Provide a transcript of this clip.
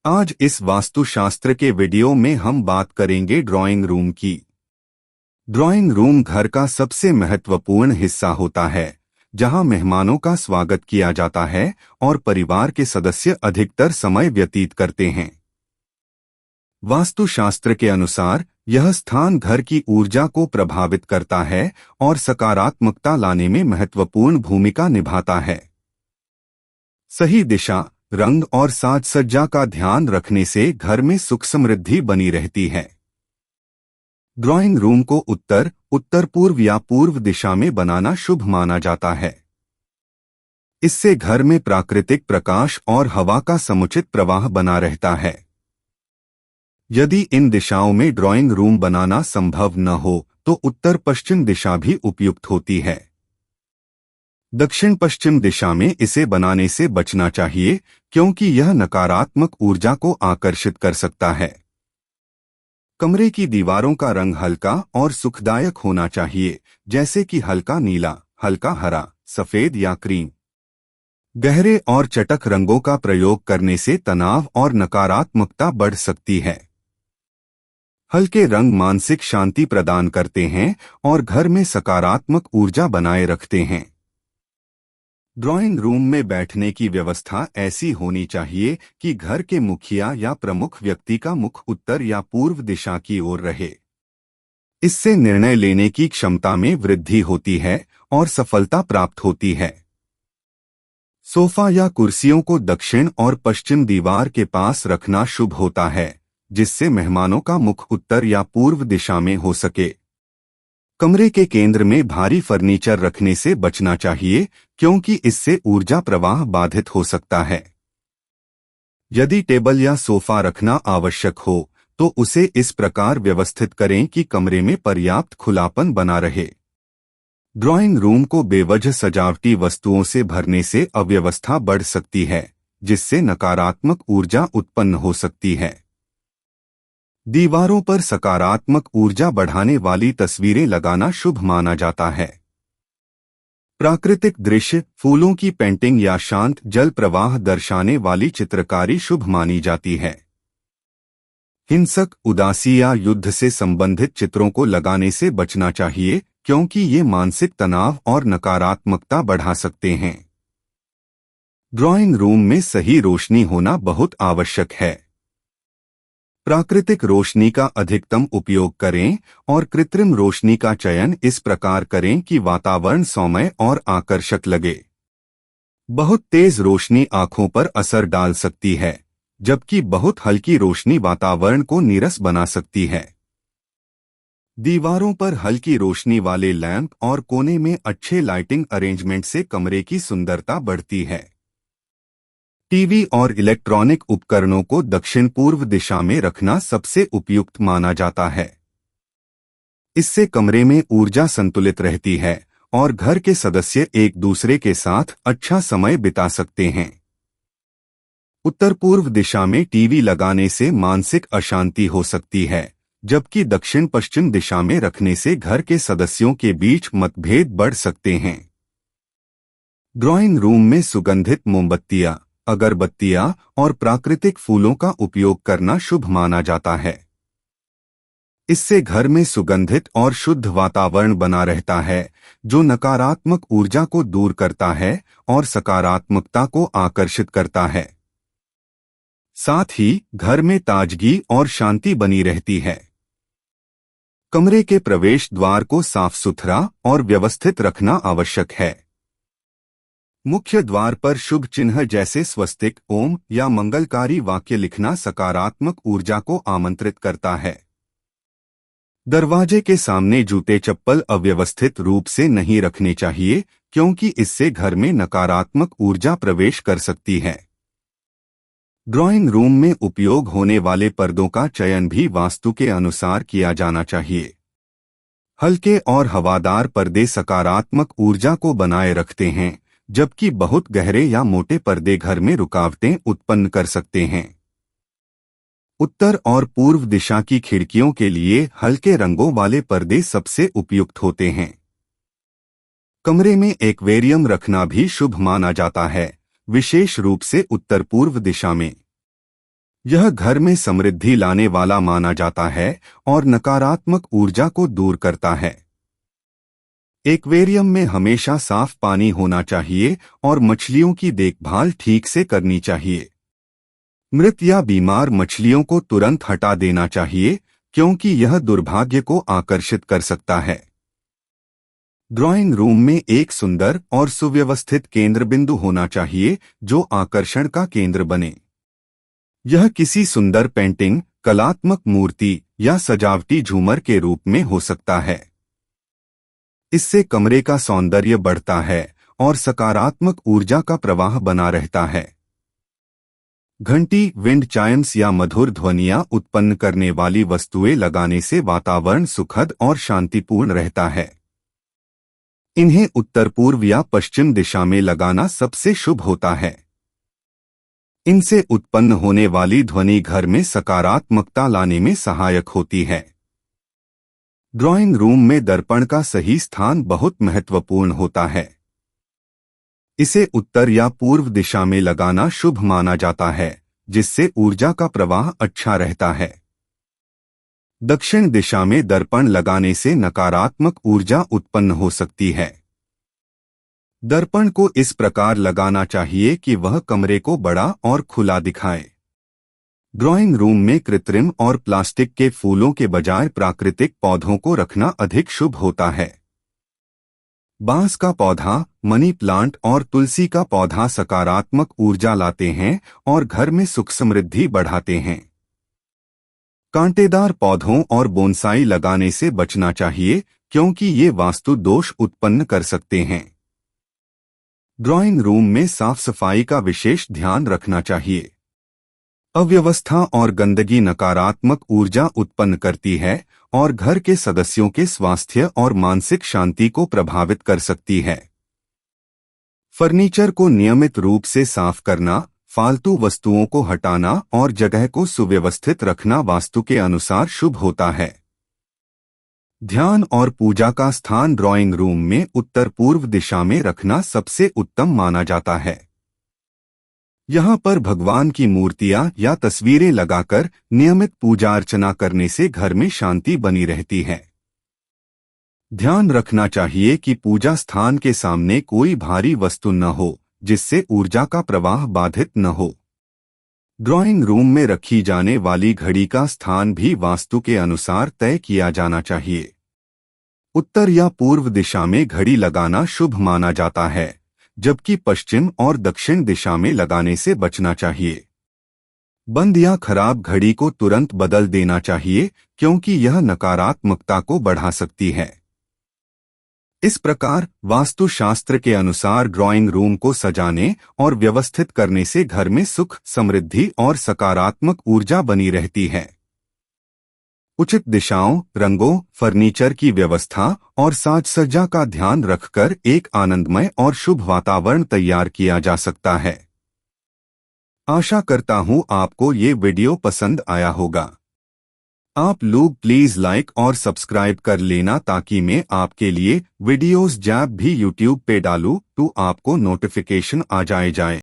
आज इस वास्तुशास्त्र के वीडियो में हम बात करेंगे ड्राइंग रूम की। ड्राइंग रूम घर का सबसे महत्वपूर्ण हिस्सा होता है, जहां मेहमानों का स्वागत किया जाता है और परिवार के सदस्य अधिकतर समय व्यतीत करते हैं। वास्तुशास्त्र के अनुसार यह स्थान घर की ऊर्जा को प्रभावित करता है और सकारात्मकता लाने में महत्वपूर्ण भूमिका निभाता है। सही दिशा, रंग और साज सज्जा का ध्यान रखने से घर में सुख समृद्धि बनी रहती है। ड्राइंग रूम को उत्तर, उत्तर पूर्व या पूर्व दिशा में बनाना शुभ माना जाता है। इससे घर में प्राकृतिक प्रकाश और हवा का समुचित प्रवाह बना रहता है। यदि इन दिशाओं में ड्राइंग रूम बनाना संभव न हो तो उत्तर पश्चिम दिशा भी उपयुक्त होती है। दक्षिण पश्चिम दिशा में इसे बनाने से बचना चाहिए, क्योंकि यह नकारात्मक ऊर्जा को आकर्षित कर सकता है। कमरे की दीवारों का रंग हल्का और सुखदायक होना चाहिए, जैसे कि हल्का नीला, हल्का हरा, सफेद या क्रीम। गहरे और चटक रंगों का प्रयोग करने से तनाव और नकारात्मकता बढ़ सकती है। हल्के रंग मानसिक शांति प्रदान करते हैं और घर में सकारात्मक ऊर्जा बनाए रखते हैं। ड्राइंग रूम में बैठने की व्यवस्था ऐसी होनी चाहिए कि घर के मुखिया या प्रमुख व्यक्ति का मुख उत्तर या पूर्व दिशा की ओर रहे। इससे निर्णय लेने की क्षमता में वृद्धि होती है और सफलता प्राप्त होती है। सोफा या कुर्सियों को दक्षिण और पश्चिम दीवार के पास रखना शुभ होता है, जिससे मेहमानों का मुख उत्तर या पूर्व दिशा में हो सके। कमरे के केंद्र में भारी फर्नीचर रखने से बचना चाहिए, क्योंकि इससे ऊर्जा प्रवाह बाधित हो सकता है। यदि टेबल या सोफा रखना आवश्यक हो तो उसे इस प्रकार व्यवस्थित करें कि कमरे में पर्याप्त खुलापन बना रहे। ड्राइंग रूम को बेवजह सजावटी वस्तुओं से भरने से अव्यवस्था बढ़ सकती है, जिससे नकारात्मक ऊर्जा उत्पन्न हो सकती है। दीवारों पर सकारात्मक ऊर्जा बढ़ाने वाली तस्वीरें लगाना शुभ माना जाता है। प्राकृतिक दृश्य, फूलों की पेंटिंग या शांत जल प्रवाह दर्शाने वाली चित्रकारी शुभ मानी जाती है। हिंसक, उदासी या युद्ध से संबंधित चित्रों को लगाने से बचना चाहिए, क्योंकि ये मानसिक तनाव और नकारात्मकता बढ़ा सकते हैं। ड्राइंग रूम में सही रोशनी होना बहुत आवश्यक है। प्राकृतिक रोशनी का अधिकतम उपयोग करें और कृत्रिम रोशनी का चयन इस प्रकार करें कि वातावरण सौम्य और आकर्षक लगे। बहुत तेज रोशनी आंखों पर असर डाल सकती है, जबकि बहुत हल्की रोशनी वातावरण को नीरस बना सकती है। दीवारों पर हल्की रोशनी वाले लैंप और कोने में अच्छे लाइटिंग अरेंजमेंट से कमरे की सुंदरता बढ़ती है। टीवी और इलेक्ट्रॉनिक उपकरणों को दक्षिण पूर्व दिशा में रखना सबसे उपयुक्त माना जाता है। इससे कमरे में ऊर्जा संतुलित रहती है और घर के सदस्य एक दूसरे के साथ अच्छा समय बिता सकते हैं। उत्तर पूर्व दिशा में टीवी लगाने से मानसिक अशांति हो सकती है, जबकि दक्षिण पश्चिम दिशा में रखने से घर के सदस्यों के बीच मतभेद बढ़ सकते हैं। ड्राइंग रूम में सुगंधित मोमबत्तियां, अगरबत्तियां और प्राकृतिक फूलों का उपयोग करना शुभ माना जाता है। इससे घर में सुगंधित और शुद्ध वातावरण बना रहता है, जो नकारात्मक ऊर्जा को दूर करता है और सकारात्मकता को आकर्षित करता है। साथ ही घर में ताजगी और शांति बनी रहती है। कमरे के प्रवेश द्वार को साफ सुथरा और व्यवस्थित रखना आवश्यक है। मुख्य द्वार पर शुभ चिन्ह जैसे स्वस्तिक, ओम या मंगलकारी वाक्य लिखना सकारात्मक ऊर्जा को आमंत्रित करता है। दरवाजे के सामने जूते चप्पल अव्यवस्थित रूप से नहीं रखने चाहिए, क्योंकि इससे घर में नकारात्मक ऊर्जा प्रवेश कर सकती है। ड्राइंग रूम में उपयोग होने वाले पर्दों का चयन भी वास्तु के अनुसार किया जाना चाहिए। हल्के और हवादार पर्दे सकारात्मक ऊर्जा को बनाए रखते हैं, जबकि बहुत गहरे या मोटे पर्दे घर में रुकावटें उत्पन्न कर सकते हैं। उत्तर और पूर्व दिशा की खिड़कियों के लिए हल्के रंगों वाले पर्दे सबसे उपयुक्त होते हैं। कमरे में एक्वेरियम रखना भी शुभ माना जाता है, विशेष रूप से उत्तर पूर्व दिशा में। यह घर में समृद्धि लाने वाला माना जाता है और नकारात्मक ऊर्जा को दूर करता है। एक्वेरियम में हमेशा साफ पानी होना चाहिए और मछलियों की देखभाल ठीक से करनी चाहिए। मृत या बीमार मछलियों को तुरंत हटा देना चाहिए क्योंकि यह दुर्भाग्य को आकर्षित कर सकता है। ड्राइंग रूम में एक सुंदर और सुव्यवस्थित केंद्र बिंदु होना चाहिए जो आकर्षण का केंद्र बने। यह किसी सुंदर पेंटिंग, कलात्मक मूर्ति या सजावटी झूमर के रूप में हो सकता है। इससे कमरे का सौंदर्य बढ़ता है और सकारात्मक ऊर्जा का प्रवाह बना रहता है। घंटी, विंड चाइम्स या मधुर ध्वनियां उत्पन्न करने वाली वस्तुएं लगाने से वातावरण सुखद और शांतिपूर्ण रहता है। इन्हें उत्तर पूर्व या पश्चिम दिशा में लगाना सबसे शुभ होता है। इनसे उत्पन्न होने वाली ध्वनि घर में सकारात्मकता लाने में सहायक होती है। ड्राइंग रूम में दर्पण का सही स्थान बहुत महत्वपूर्ण होता है। इसे उत्तर या पूर्व दिशा में लगाना शुभ माना जाता है, जिससे ऊर्जा का प्रवाह अच्छा रहता है। दक्षिण दिशा में दर्पण लगाने से नकारात्मक ऊर्जा उत्पन्न हो सकती है। दर्पण को इस प्रकार लगाना चाहिए कि वह कमरे को बड़ा और खुला दिखाए। ड्राइंग रूम में कृत्रिम और प्लास्टिक के फूलों के बजाय प्राकृतिक पौधों को रखना अधिक शुभ होता है। बांस का पौधा, मनी प्लांट और तुलसी का पौधा सकारात्मक ऊर्जा लाते हैं और घर में सुख समृद्धि बढ़ाते हैं। कांटेदार पौधों और बोनसाई लगाने से बचना चाहिए क्योंकि ये वास्तु दोष उत्पन्न कर सकते हैं। ड्राइंग रूम में साफ सफाई का विशेष ध्यान रखना चाहिए। अव्यवस्था और गंदगी नकारात्मक ऊर्जा उत्पन्न करती है और घर के सदस्यों के स्वास्थ्य और मानसिक शांति को प्रभावित कर सकती है। फर्नीचर को नियमित रूप से साफ करना, फालतू वस्तुओं को हटाना और जगह को सुव्यवस्थित रखना वास्तु के अनुसार शुभ होता है। ध्यान और पूजा का स्थान ड्राइंग रूम में उत्तर पूर्व दिशा में रखना सबसे उत्तम माना जाता है। यहाँ पर भगवान की मूर्तियां या तस्वीरें लगाकर नियमित पूजा अर्चना करने से घर में शांति बनी रहती है। ध्यान रखना चाहिए कि पूजा स्थान के सामने कोई भारी वस्तु न हो जिससे ऊर्जा का प्रवाह बाधित न हो। ड्राइंग रूम में रखी जाने वाली घड़ी का स्थान भी वास्तु के अनुसार तय किया जाना चाहिए। उत्तर या पूर्व दिशा में घड़ी लगाना शुभ माना जाता है, जबकि पश्चिम और दक्षिण दिशा में लगाने से बचना चाहिए। बंद या खराब घड़ी को तुरंत बदल देना चाहिए क्योंकि यह नकारात्मकता को बढ़ा सकती है। इस प्रकार वास्तुशास्त्र के अनुसार ड्राइंग रूम को सजाने और व्यवस्थित करने से घर में सुख, समृद्धि और सकारात्मक ऊर्जा बनी रहती है। उचित दिशाओं, रंगों, फर्नीचर की व्यवस्था और साज सज्जा का ध्यान रखकर एक आनंदमय और शुभ वातावरण तैयार किया जा सकता है। आशा करता हूँ आपको ये वीडियो पसंद आया होगा। आप लोग प्लीज लाइक और सब्सक्राइब कर लेना ताकि मैं आपके लिए वीडियोस जब भी यूट्यूब पे डालूं तो आपको नोटिफिकेशन आ जाए।